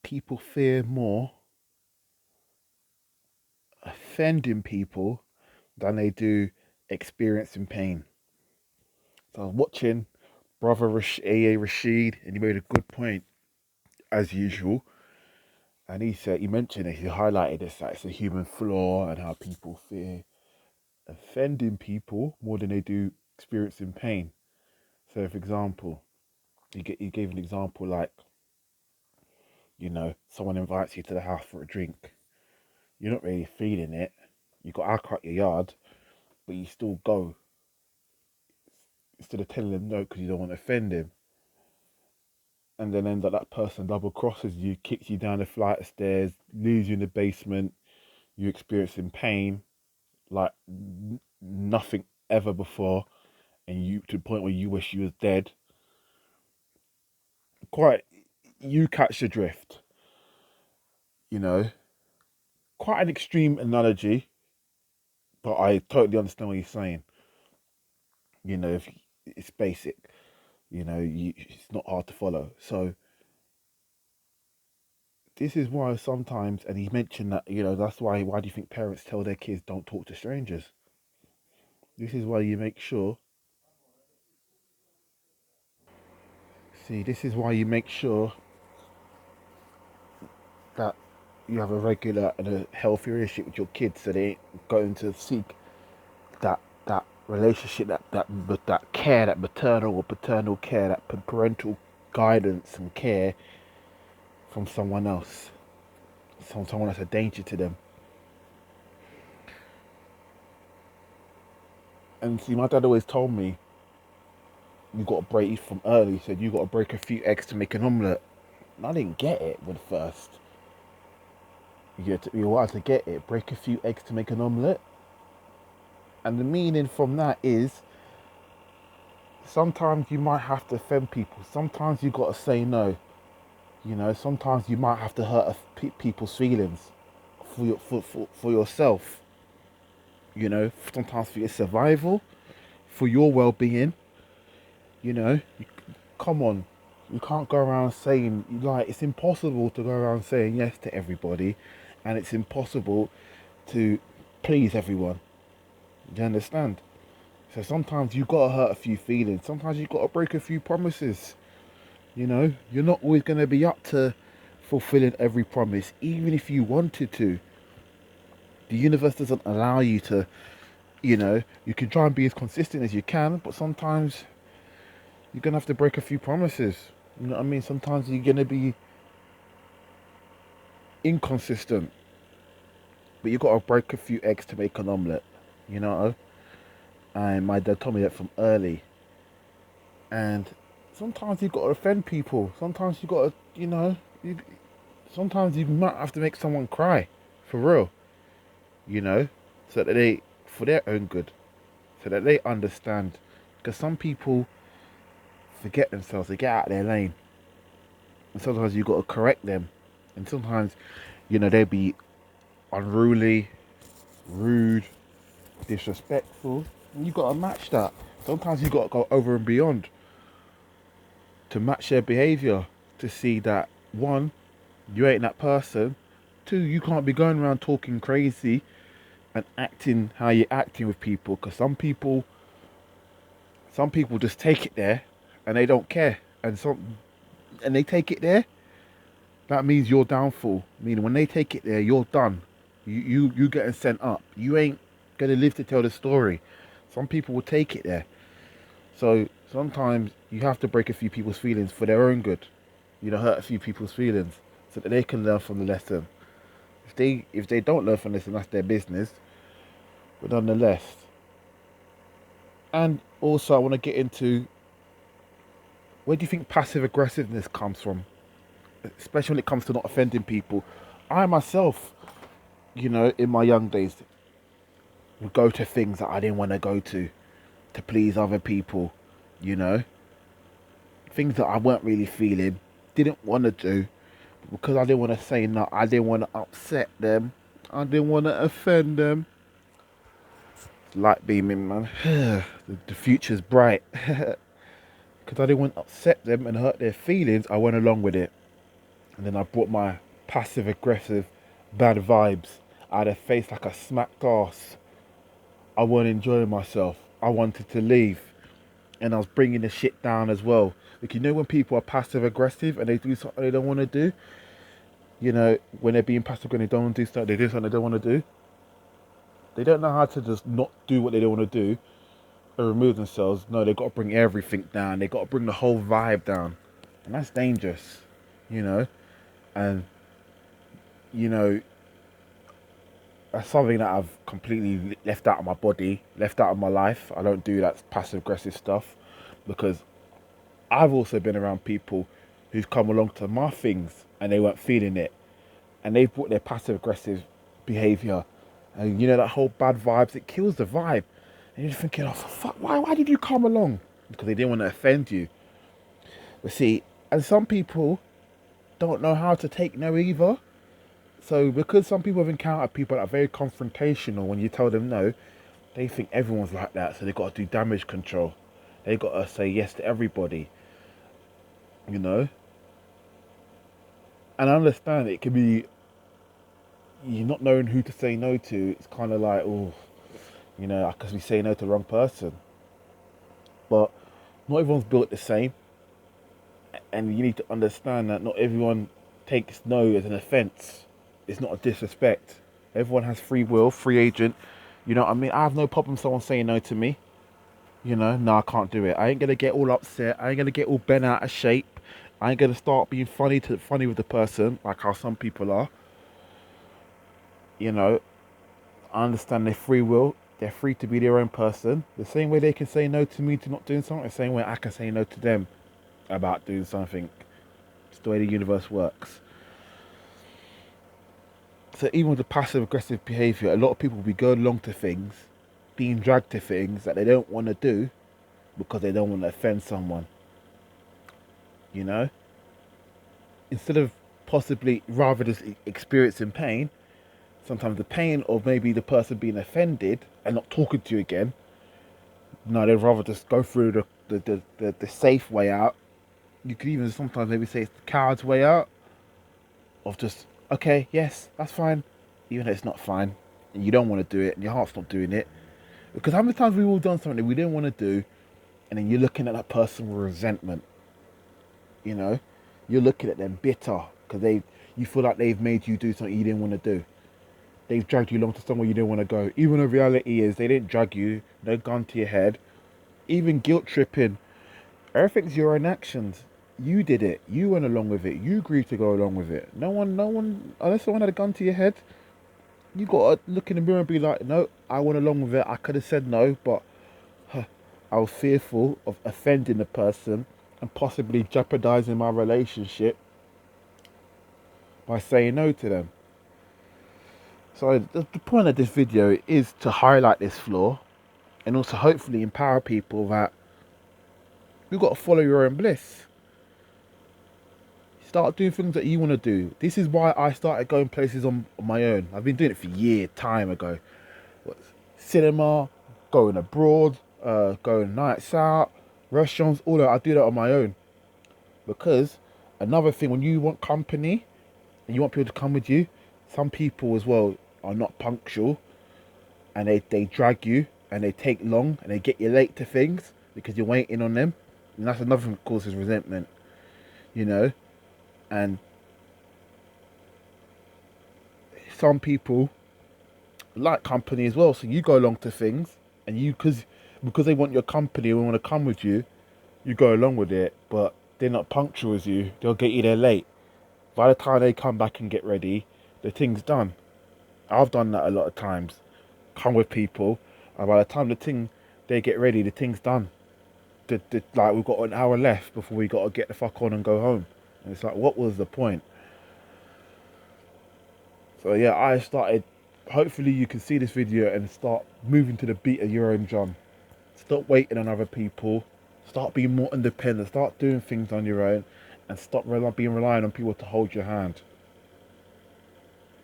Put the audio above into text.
people fear more offending people than they do experiencing pain. So I was watching Brother A.A. Rashid, and he made a good point, as usual. And he mentioned it, he highlighted this, that it's a human flaw and how people fear offending people more than they do experiencing pain. So, for example, he gave an example like, someone invites you to the house for a drink. You're not really feeling it. You got alcohol at your yard, but you still go instead of telling them no because you don't want to offend him. And then end up that person double crosses you, kicks you down the flight of stairs, leaves you in the basement. You're experiencing pain like nothing ever before, and you to the point where you wish you was dead. Quite, you catch the drift. You know, quite an extreme analogy, but I totally understand what you're saying. If it's basic, it's not hard to follow. So this is why sometimes, and he mentioned that, that's why. Why do you think parents tell their kids don't talk to strangers? This is why you make sure. See, this is why you make sure that you have a regular and a healthy relationship with your kids, so they ain't going to seek that relationship, that care, that maternal or paternal care, that parental guidance and care from someone else, from someone that's a danger to them. And see, my dad always told me, you got to break from early. He said you got to break a few eggs to make an omelette. And I didn't get it with first. You took me a while to get it. Break a few eggs to make an omelette. And the meaning from that is sometimes you might have to offend people. Sometimes you got to say no. Sometimes you might have to hurt people's feelings for yourself. Sometimes for your survival, for your well-being. You know, you, come on, you can't go around saying like it's impossible to go around saying yes to everybody, and it's impossible to please everyone. Do you understand? So sometimes you gotta hurt a few feelings. Sometimes you gotta break a few promises. You're not always gonna be up to fulfilling every promise, even if you wanted to. The universe doesn't allow you to. You can try and be as consistent as you can, but sometimes you're gonna have to break a few promises. You know what I mean? Sometimes you're gonna be inconsistent, but you gotta break a few eggs to make an omelette. You know? And my dad told me that from early. And sometimes you gotta offend people. Sometimes you gotta, sometimes you might have to make someone cry, for real. You know, so that they, for their own good, so that they understand. Because some people forget themselves, they get out of their lane, and sometimes you gotta correct them, and sometimes, they be unruly, rude, disrespectful. And you gotta match that. Sometimes you gotta go over and beyond to match their behaviour to see that one, you ain't that person. Two, you can't be going around talking crazy and acting how you're acting with people. Because some people just take it there and they don't care, and they take it there. That means your downfall. Meaning when they take it there, you're done. You getting sent up. You ain't gonna live to tell the story. Some people will take it there. So sometimes you have to break a few people's feelings for their own good. Hurt a few people's feelings so that they can learn from the lesson. If they don't learn from this, then that's their business. But nonetheless, and also I want to get into, where do you think passive aggressiveness comes from, especially when it comes to not offending people? I myself, in my young days, would go to things that I didn't want to go to please other people. You know, things that I weren't really feeling, didn't want to do, because I didn't want to say no. I didn't want to upset them. I didn't want to offend them. Light beaming, man. The future's bright. Because I didn't want to upset them and hurt their feelings, I went along with it. And then I brought my passive aggressive bad vibes out of face like a smacked ass. I wasn't enjoying myself. I wanted to leave. And I was bringing the shit down as well. Like, you know, when people are passive aggressive and they do something they don't want to do, you know, when they're being passive aggressive, they don't want to do something, they do something they don't want to do. They don't know how to just not do what they don't want to do and remove themselves. No, they've got to bring everything down. They've got to bring the whole vibe down. And that's dangerous, you know. And, you know, that's something that I've completely left out of my body, left out of my life. I don't do that passive aggressive stuff because I've also been around people who've come along to my things and they weren't feeling it. And they've brought their passive aggressive behaviour. And you know, that whole bad vibes, it kills the vibe. And you're thinking, oh, for fuck, why did you come along? Because they didn't want to offend you. But see, and some people don't know how to take no either. So because some people have encountered people that are very confrontational when you tell them no, they think everyone's like that. So they've got to do damage control. They've got to say yes to everybody. You know? And I understand it can be, you're not knowing who to say no to. It's kind of like, oh, you know, because we say no to the wrong person. But not everyone's built the same. And you need to understand that not everyone takes no as an offence. It's not a disrespect. Everyone has free will, free agent. You know what I mean? I have no problem someone saying no to me. You know, no, I can't do it. I ain't going to get all upset. I ain't going to get all bent out of shape. I ain't going to start being funny with the person, like how some people are. You know, I understand their free will. They're free to be their own person. The same way they can say no to me to not doing something, the same way I can say no to them about doing something. It's the way the universe works. So even with the passive aggressive behaviour, a lot of people will be going along to things, being dragged to things that they don't want to do because they don't want to offend someone. You know? Instead of possibly rather just experiencing pain, sometimes the pain of maybe the person being offended and not talking to you again, no, they'd rather just go through the safe way out. You could even sometimes maybe say it's the coward's way out of just, okay, yes, that's fine, even though it's not fine and you don't want to do it and your heart's not doing it. Because how many times we've all done something that we didn't want to do, and then you're looking at that person with resentment. You know, you're looking at them bitter because you feel like they've made you do something you didn't want to do. They've dragged you along to somewhere you didn't want to go. Even though reality is they didn't drag you, no gun to your head. Even guilt tripping, everything's your own actions. You did it. You went along with it. You agreed to go along with it. No one, unless someone had a gun to your head, you got to look in the mirror and be like, no, I went along with it. I could have said no, but I was fearful of offending the person and possibly jeopardizing my relationship by saying no to them. So the point of this video is to highlight this flaw and also hopefully empower people that you've got to follow your own bliss. Start doing things that you want to do. This is why I started going places on my own. I've been doing it for years, time ago. Cinema, going abroad, going nights out, restaurants, all that. I do that on my own. Because another thing, when you want company and you want people to come with you, some people as well are not punctual and they drag you and they take long and they get you late to things because you're waiting on them. And that's another thing that causes resentment, you know. And some people like company as well, so you go along to things and you because they want your company and want to come with you, you go along with it, but they're not punctual as you. They'll get you there late. By the time they come back and get ready, the thing's done. I've done that a lot of times. Come with people, and by the time they get ready, the thing's done. Like we've got an hour left before we got to get the fuck on and go home. And it's like, what was the point? So yeah, I started, hopefully you can see this video and start moving to the beat of your own drum. Stop waiting on other people. Start being more independent. Start doing things on your own. And stop being reliant on people to hold your hand.